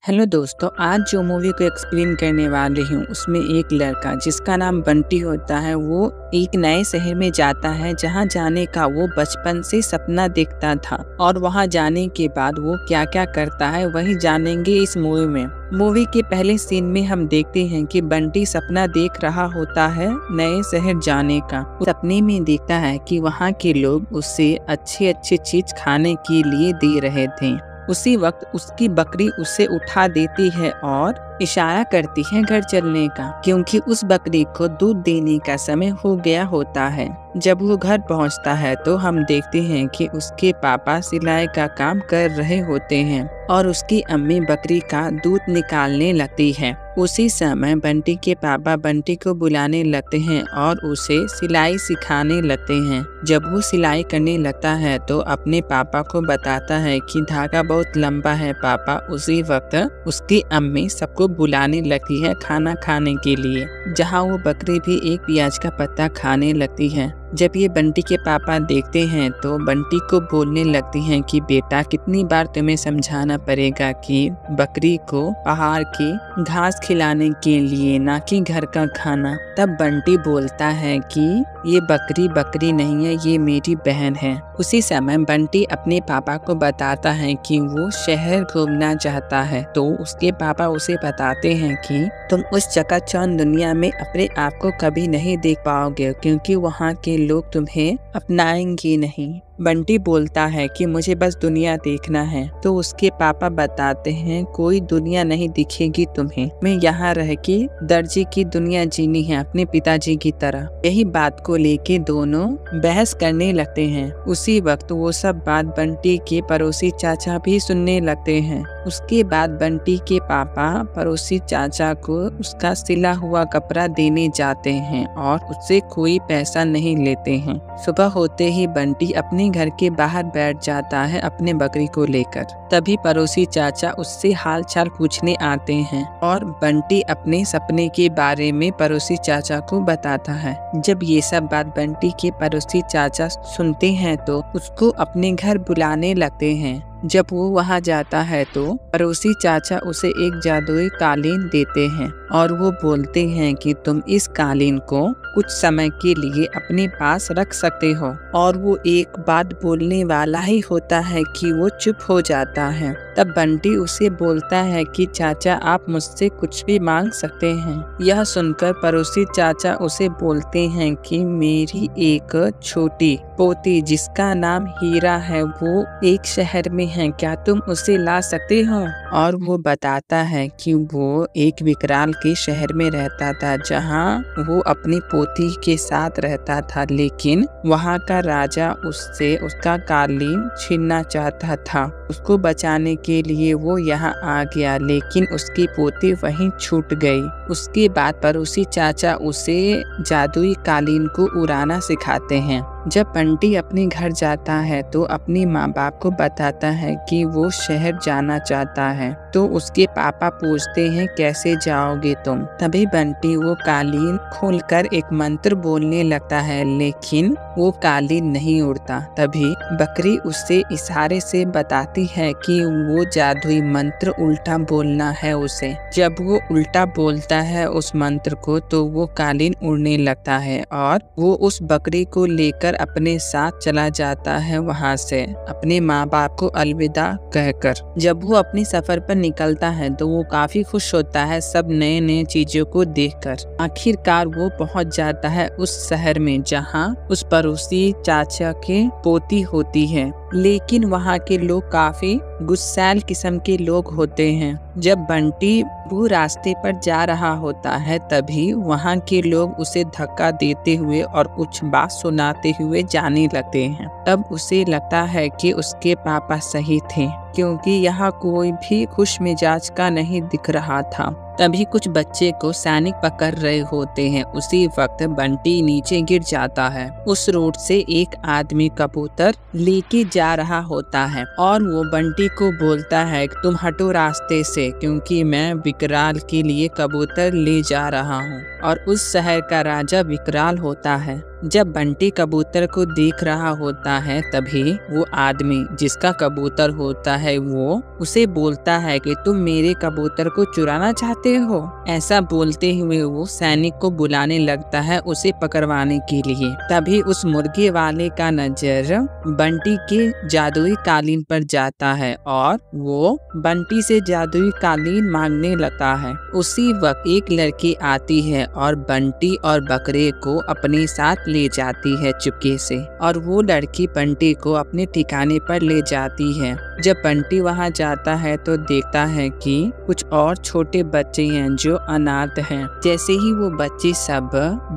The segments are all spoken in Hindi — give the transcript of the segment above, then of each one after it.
हेलो दोस्तों, आज जो मूवी को एक्सप्लेन करने वाली हूँ उसमें एक लड़का जिसका नाम बंटी होता है वो एक नए शहर में जाता है जहाँ जाने का वो बचपन से सपना देखता था और वहाँ जाने के बाद वो क्या क्या करता है वही जानेंगे इस मूवी में। मूवी के पहले सीन में हम देखते हैं कि बंटी सपना देख रहा होता है नए शहर जाने का। सपने में देखता है कि वहाँ के लोग उसे अच्छी अच्छी चीज खाने के लिए दे रहे थे। उसी वक्त उसकी बकरी उसे उठा देती है और इशारा करती है घर चलने का, क्योंकि उस बकरी को दूध देने का समय हो गया होता है। जब वो घर पहुंचता है तो हम देखते हैं कि उसके पापा सिलाई का काम कर रहे होते हैं और उसकी अम्मी बकरी का दूध निकालने लगती है। उसी समय बंटी के पापा बंटी को बुलाने लगते हैं और उसे सिलाई सिखाने लगते हैं। जब वो सिलाई करने लगता है तो अपने पापा को बताता है कि धागा बहुत लंबा है पापा। उसी वक्त उसकी अम्मी सबको बुलाने लगती है खाना खाने के लिए, जहाँ वो बकरी भी एक प्याज का पत्ता खाने लगती है। जब ये बंटी के पापा देखते हैं तो बंटी को बोलने लगती हैं कि बेटा, कितनी बार तुम्हें समझाना पड़ेगा कि बकरी को पहाड़ की घास खिलाने के लिए, ना कि घर का खाना। तब बंटी बोलता है कि ये बकरी बकरी नहीं है, ये मेरी बहन है। उसी समय बंटी अपने पापा को बताता है कि वो शहर घूमना चाहता है, तो उसके पापा उसे बताते हैं कि तुम उस चकाचौंध दुनिया में अपने आप को कभी नहीं देख पाओगे, क्योंकि वहाँ के लोग तुम्हें अपनाएंगे नहीं। बंटी बोलता है कि मुझे बस दुनिया देखना है, तो उसके पापा बताते हैं कोई दुनिया नहीं दिखेगी तुम्हें, मैं यहाँ रह के दर्जी की दुनिया जीनी है अपने पिताजी की तरह। यही बात को लेके दोनों बहस करने लगते हैं। उसी वक्त वो सब बात बंटी के पड़ोसी चाचा भी सुनने लगते हैं। उसके बाद बंटी के पापा पड़ोसी चाचा को उसका सिला हुआ कपड़ा देने जाते हैं और उससे कोई पैसा नहीं लेते हैं। सुबह होते ही बंटी अपने घर के बाहर बैठ जाता है अपने बकरी को लेकर। तभी पड़ोसी चाचा उससे हाल चाल पूछने आते हैं और बंटी अपने सपने के बारे में पड़ोसी चाचा को बताता है। जब ये सब बात बंटी के पड़ोसी चाचा सुनते हैं तो उसको अपने घर बुलाने लगते हैं। जब वो वहाँ जाता है तो पड़ोसी चाचा उसे एक जादुई कालीन देते हैं और वो बोलते हैं कि तुम इस कालीन को कुछ समय के लिए अपने पास रख सकते हो। और वो एक बात बोलने वाला ही होता है कि वो चुप हो जाता है। तब बंटी उसे बोलता है कि चाचा, आप मुझसे कुछ भी मांग सकते हैं। यह सुनकर पड़ोसी चाचा उसे बोलते हैं कि मेरी एक छोटी पोती जिसका नाम हीरा है वो एक शहर में है, क्या तुम उसे ला सकते हो? और वो बताता है कि वो एक विकराल के शहर में रहता था जहाँ वो अपनी पोती के साथ रहता था, लेकिन वहाँ का राजा उससे उसका कालीन छीनना चाहता था। उसको बचाने के लिए वो यहाँ आ गया, लेकिन उसकी पोती वहीं छूट गई। उसके बाद पड़ोसी चाचा उसे जादुई कालीन को उड़ाना सिखाते हैं। जब बंटी अपने घर जाता है तो अपने माँ बाप को बताता है कि वो शहर जाना चाहता है, तो उसके पापा पूछते हैं कैसे जाओगे तुम? तभी बंटी वो कालीन खोलकर एक मंत्र बोलने लगता है, लेकिन वो कालीन नहीं उड़ता। तभी बकरी उससे इशारे से बताती है कि वो जादुई मंत्र उल्टा बोलना है उसे। जब वो उल्टा बोलता है उस मंत्र को तो वो कालीन उड़ने लगता है और वो उस बकरी को लेकर अपने साथ चला जाता है वहाँ से, अपने माँ बाप को अलविदा कहकर। जब वो अपने सफर पर निकलता है तो वो काफी खुश होता है सब नए नए चीजों को देखकर। आखिरकार वो पहुँच जाता है उस शहर में जहाँ उस पड़ोसी चाचा के पोती होती है, लेकिन वहाँ के लोग काफी गुस्सैल किस्म के लोग होते हैं। जब बंटी वो रास्ते पर जा रहा होता है तभी वहाँ के लोग उसे धक्का देते हुए और कुछ बात सुनाते हुए जाने लगते हैं। तब उसे लगता है कि उसके पापा सही थे, क्योंकि यहाँ कोई भी खुश मिजाज का नहीं दिख रहा था। तभी कुछ बच्चे को सैनिक पकड़ रहे होते हैं। उसी वक्त बंटी नीचे गिर जाता है। उस रोड से एक आदमी कबूतर लेके जा रहा होता है और वो बंटी को बोलता है तुम हटो रास्ते से, क्योंकि मैं विकराल के लिए कबूतर ले जा रहा हूँ। और उस शहर का राजा विकराल होता है। जब बंटी कबूतर को देख रहा होता है तभी वो आदमी जिसका कबूतर होता है वो उसे बोलता है कि तुम मेरे कबूतर को चुराना चाहते हो। ऐसा बोलते हुए वो सैनिक को बुलाने लगता है उसे पकड़वाने के लिए। तभी उस मुर्गे वाले का नजर बंटी के जादुई कालीन पर जाता है और वो बंटी से जादुई कालीन मांगने लगता है। उसी वक्त एक लड़की आती है और बंटी और बकरे को अपने साथ ले जाती है चुपके से, और वो लड़की बंटी को अपने ठिकाने पर ले जाती है। जब बंटी वहां जाता है तो देखता है कि कुछ और छोटे बच्चे हैं जो अनाथ हैं। जैसे ही वो बच्चे सब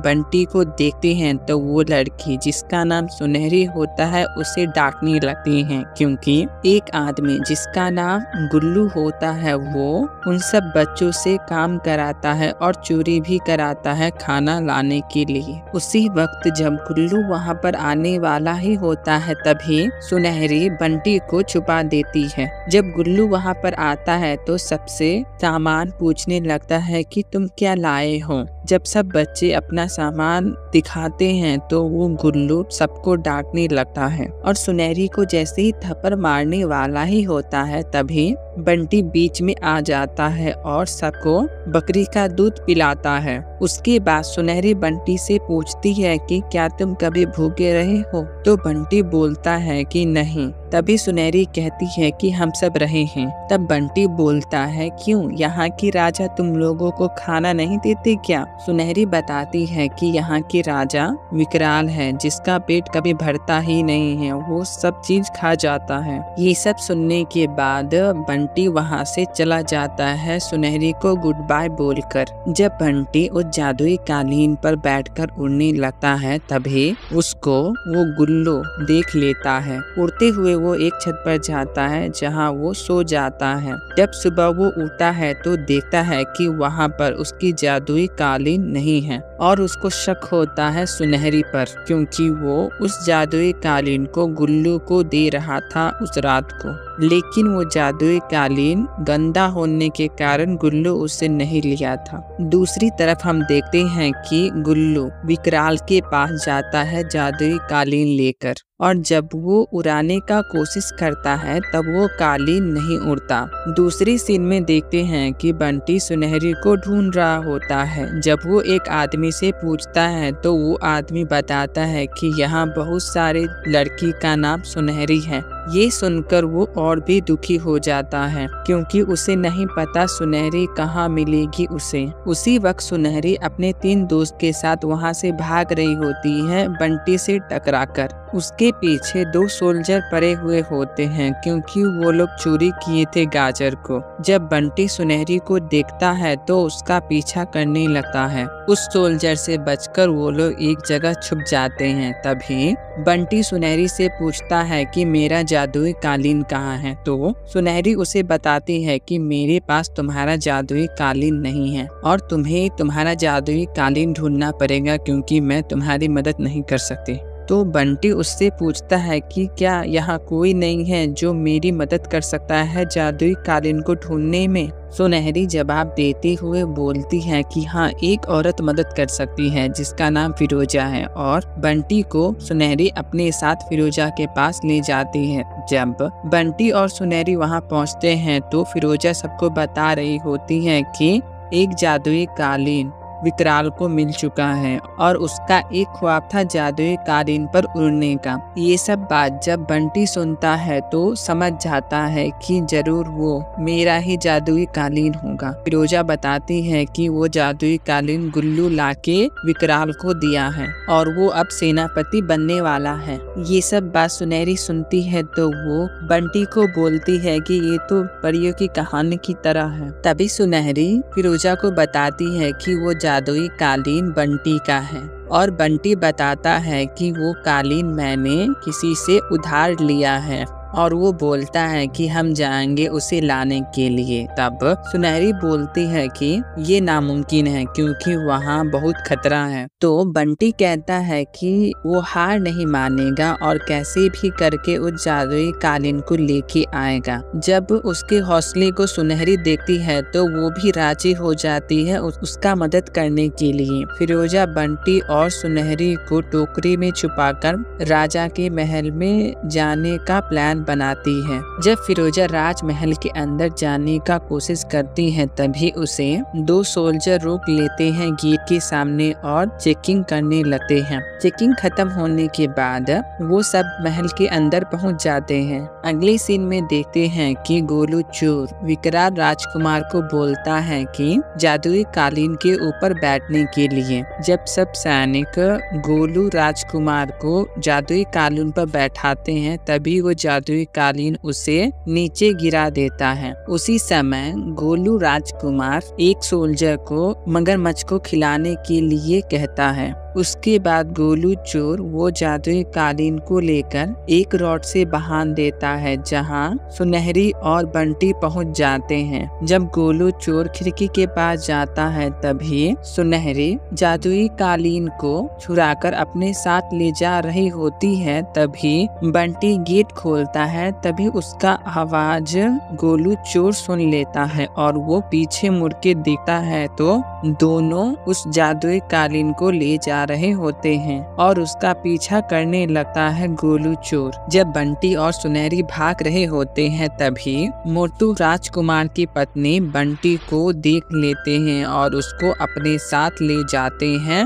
बंटी को देखते हैं तो वो लड़की जिसका नाम सुनहरी होता है उसे डांटने लगती है, क्योंकि एक आदमी जिसका नाम गुल्लू होता है वो उन सब बच्चों से काम कराता है और चोरी भी कराता है खाना लाने के लिए। उसी वक्त जब गुल्लू वहाँ पर आने वाला ही होता है तभी सुनहरी बंटी को छुपा देती है। जब गुल्लू वहाँ पर आता है तो सबसे सामान पूछने लगता है कि तुम क्या लाए हो। जब सब बच्चे अपना सामान दिखाते हैं तो वो गुल्लू सबको डांटने लगता है और सुनहरी को जैसे ही थप्पड़ मारने वाला ही होता है तभी बंटी बीच में आ जाता है और सबको बकरी का दूध पिलाता है। उसके बाद सुनहरी बंटी से पूछती है कि क्या तुम कभी भूखे रहे हो, तो बंटी बोलता है कि नहीं। तभी सुनहरी कहती है कि हम सब रहे हैं। तब बंटी बोलता है क्यों, यहाँ की राजा तुम लोगों को खाना नहीं देते क्या? सुनहरी बताती है कि यहाँ की राजा विकराल है जिसका पेट कभी भरता ही नहीं है, वो सब चीज खा जाता है। ये सब सुनने के बाद बंटी वहाँ से चला जाता है सुनहरी को गुड बाय बोलकर। जब बंटी उस जादुई कालीन पर बैठकर उड़ने लगता है तभी उसको वो गुल्लू देख लेता है। उड़ते हुए वो एक छत पर जाता है जहाँ वो सो जाता है। जब सुबह वो उठता है तो देखता है कि वहाँ पर उसकी जादुई कालीन नहीं है और उसको शक होता है सुनहरी पर, क्योंकि वो उस जादुई कालीन को गुल्लू को दे रहा था उस रात को। लेकिन वो जादुई कालीन गंदा होने के कारण गुल्लू उसे नहीं लिया था। दूसरी तरफ हम देखते हैं कि गुल्लू विकराल के पास जाता है जादुई कालीन लेकर, और जब वो उड़ाने का कोशिश करता है तब वो कालीन नहीं उड़ता। दूसरी सीन में देखते हैं कि बंटी सुनहरी को ढूंढ रहा होता है। जब वो एक आदमी से पूछता है तो वो आदमी बताता है कि यहाँ बहुत सारे लड़की का नाम सुनहरी है। ये सुनकर वो और भी दुखी हो जाता है, क्योंकि उसे नहीं पता सुनहरी कहाँ मिलेगी उसे। उसी वक्त सुनहरी अपने 3 दोस्त के साथ वहाँ से भाग रही होती है बंटी से टकराकर। उसके पीछे 2 सोल्जर पड़े हुए होते हैं, क्योंकि वो लोग चोरी किए थे गाजर को। जब बंटी सुनहरी को देखता है तो उसका पीछा करने लगता है। उस सोल्जर से बचकर वो लोग एक जगह छुप जाते हैं। तभी बंटी सुनहरी से पूछता है कि मेरा जादुई कालीन कहाँ है, तो सुनहरी उसे बताती है कि मेरे पास तुम्हारा जादुई कालीन नहीं है और तुम्हें तुम्हारा जादुई कालीन ढूंढना पड़ेगा, क्योंकि मैं तुम्हारी मदद नहीं कर सकती। तो बंटी उससे पूछता है कि क्या यहाँ कोई नहीं है जो मेरी मदद कर सकता है जादुई कालीन को ढूंढने में। सुनहरी जवाब देते हुए बोलती है कि हाँ, एक औरत मदद कर सकती है जिसका नाम फिरोजा है, और बंटी को सुनहरी अपने साथ फिरोजा के पास ले जाती है। जब बंटी और सुनहरी वहाँ पहुँचते हैं तो फिरोजा सबको बता रही होती है कि एक जादुई कालीन विकराल को मिल चुका है और उसका एक ख्वाब था जादुई कालीन पर उड़ने का। ये सब बात जब बंटी सुनता है तो समझ जाता है कि जरूर वो मेरा ही जादुई कालीन होगा। फिरोजा बताती है कि वो जादुई कालीन गुल्लू लाके विकराल को दिया है और वो अब सेनापति बनने वाला है। ये सब बात सुनहरी सुनती है तो वो बंटी को बोलती है कि ये तो परियों की कहानी की तरह है। तभी सुनहरी फिरोजा को बताती है कि वो जादुई कालीन बंटी का है, और बंटी बताता है कि वो कालीन मैंने किसी से उधार लिया है और वो बोलता है कि हम जाएंगे उसे लाने के लिए। तब सुनहरी बोलती है कि ये नामुमकिन है क्योंकि वहाँ बहुत खतरा है। तो बंटी कहता है कि वो हार नहीं मानेगा और कैसे भी करके उस जादुई कालीन को लेके आएगा। जब उसके हौसले को सुनहरी देखती है तो वो भी राजी हो जाती है उसका मदद करने के लिए। फिरोजा बंटी और सुनहरी को टोकरी में छुपाकर राजा के महल में जाने का प्लान बनाती है। जब फिरोजा राजमहल के अंदर जाने का कोशिश करती है तभी उसे 2 सोल्जर रोक लेते हैं गेट के सामने और चेकिंग करने लगते हैं। चेकिंग खत्म होने के बाद वो सब महल के अंदर पहुंच जाते हैं। अगले सीन में देखते हैं कि गोलू चोर विकराल राजकुमार को बोलता है कि जादुई कालीन के ऊपर बैठने के लिए। जब सब सैनिक गोलू राजकुमार को जादुई कालीन पर बैठाते हैं तभी वो जादुई कालीन उसे नीचे गिरा देता है। उसी समय गोलू राजकुमार एक सोल्जर को मगरमच्छ को खिलाने के लिए कहता है। उसके बाद गोलू चोर वो जादुई कालीन को लेकर एक रॉड से बांध देता है जहां सुनहरी और बंटी पहुंच जाते हैं। जब गोलू चोर खिड़की के पास जाता है तभी सुनहरी जादुई कालीन को छुड़ाकर अपने साथ ले जा रही होती है। तभी बंटी गेट खोलता है तभी उसका आवाज गोलू चोर सुन लेता है और वो पीछे मुड़ के देखता है तो दोनों उस जादुई कालीन को ले जा रहे होते हैं और उसका पीछा करने लगता है गोलू चोर। जब बंटी और सुनहरी भाग रहे होते हैं तभी मोटू राजकुमार की पत्नी बंटी को देख लेते हैं और उसको अपने साथ ले जाते हैं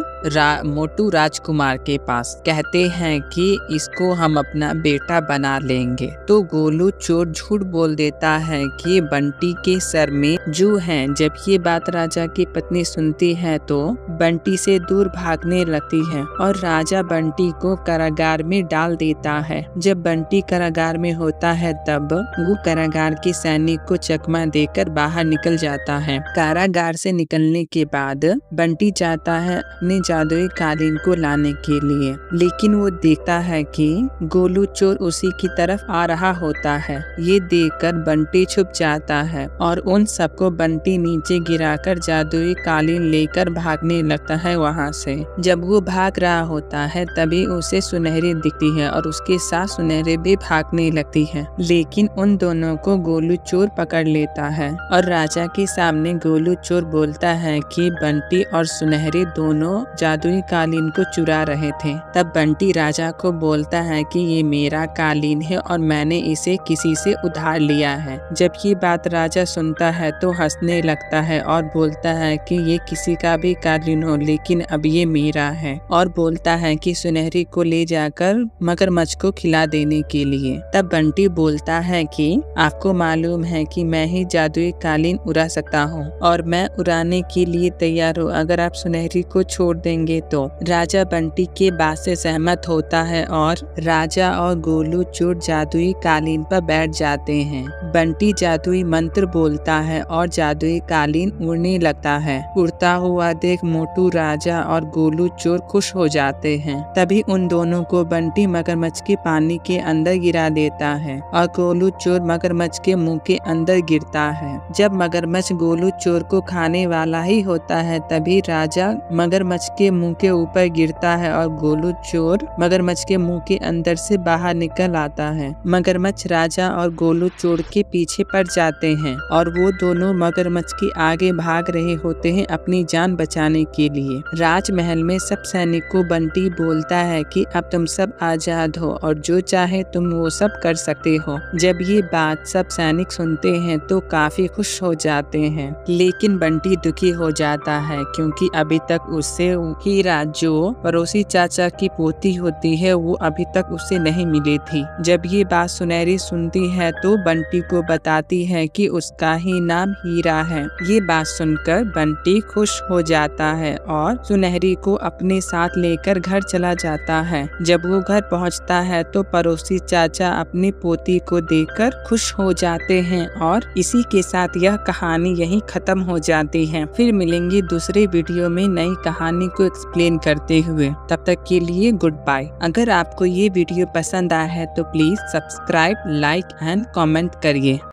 मोटू राजकुमार के पास। कहते हैं कि इसको हम अपना बेटा बना लेंगे। तो गोलू चोर झूठ बोल देता है कि बंटी के सर में जू है। जब ये बात राजा की पत्नी सुनती है तो बंटी से दूर भागने लगती है और राजा बंटी को कारागार में डाल देता है। जब बंटी कारागार में होता है तब वो कारागार के सैनिक को चकमा देकर बाहर निकल जाता है। कारागार से निकलने के बाद बंटी चाहता है अपने जादुई कालीन को लाने के लिए, लेकिन वो देखता है कि गोलू चोर उसी की तरफ आ रहा होता है। ये देखकर बंटी छुप जाता है और उन सबको बंटी नीचे गिराकर जादुई कालीन लेकर भागने लगता है वहाँ से। जब वो भाग रहा होता है तभी उसे सुनहरी दिखती है और उसके साथ सुनहरी भी भागने लगती है, लेकिन उन दोनों को गोलू चोर पकड़ लेता है और राजा के सामने गोलू चोर बोलता है कि बंटी और सुनहरी दोनों जादुई कालीन को चुरा रहे थे। तब बंटी राजा को बोलता है कि ये मेरा कालीन है और मैंने इसे किसी से उधार लिया है। जब ये बात राजा सुनता है तो हंसने लगता है और बोलता है कि ये किसी का भी कालीन हो लेकिन अब ये मेरा है, और बोलता है कि सुनहरी को ले जाकर मगरमच्छ को खिला देने के लिए। तब बंटी बोलता है कि आपको मालूम है कि मैं ही जादुई कालीन उड़ा सकता हूँ और मैं उड़ाने के लिए तैयार हूँ अगर आप सुनहरी को छोड़ देंगे तो। राजा बंटी के बात से सहमत होता है और राजा और गोलू चोर जादुई कालीन पर बैठ जाते हैं। बंटी जादुई मंत्र बोलता है और जादुई कालीन उड़ने लगता है। उड़ता हुआ देख मोटू राजा और गोलू चोर खुश हो जाते हैं। तभी उन दोनों को बंटी मगरमच्छ के पानी के अंदर गिरा देता है और गोलू चोर मगरमच्छ के मुंह के अंदर गिरता है। जब मगरमच्छ गोलू चोर को खाने वाला ही होता है तभी राजा मगरमच्छ के मुंह के ऊपर गिरता है और गोलू चोर मगरमच्छ के मुंह के अंदर से बाहर निकल आता है। मगरमच्छ राजा और गोलू चोर के पीछे पड़ जाते हैं और वो दोनों मगरमच्छ के आगे भाग रहे होते हैं अपनी जान बचाने के लिए। राजमहल में सब सैनिक को बंटी बोलता है कि अब तुम सब आजाद हो और जो चाहे तुम वो सब कर सकते हो। जब ये बात सब सैनिक सुनते हैं तो काफी खुश हो जाते हैं, लेकिन बंटी दुखी हो जाता है क्योंकि अभी तक उससे हीरा जो पड़ोसी चाचा की पोती होती है वो अभी तक उसे नहीं मिली थी। जब ये बात सुनहरी सुनती है तो बंटी को बताती है कि उसका ही नाम हीरा है। ये बात सुनकर बंटी ही खुश हो जाता है और सुनहरी को अपने साथ लेकर घर चला जाता है। जब वो घर पहुंचता है तो पड़ोसी चाचा अपनी पोती को देखकर खुश हो जाते हैं और इसी के साथ यह कहानी यहीं खत्म हो जाती है। फिर मिलेंगे दूसरे वीडियो में नई कहानी को एक्सप्लेन करते हुए। तब तक के लिए गुड बाय। अगर आपको ये वीडियो पसंद आया है तो please subscribe, like and comment करिए।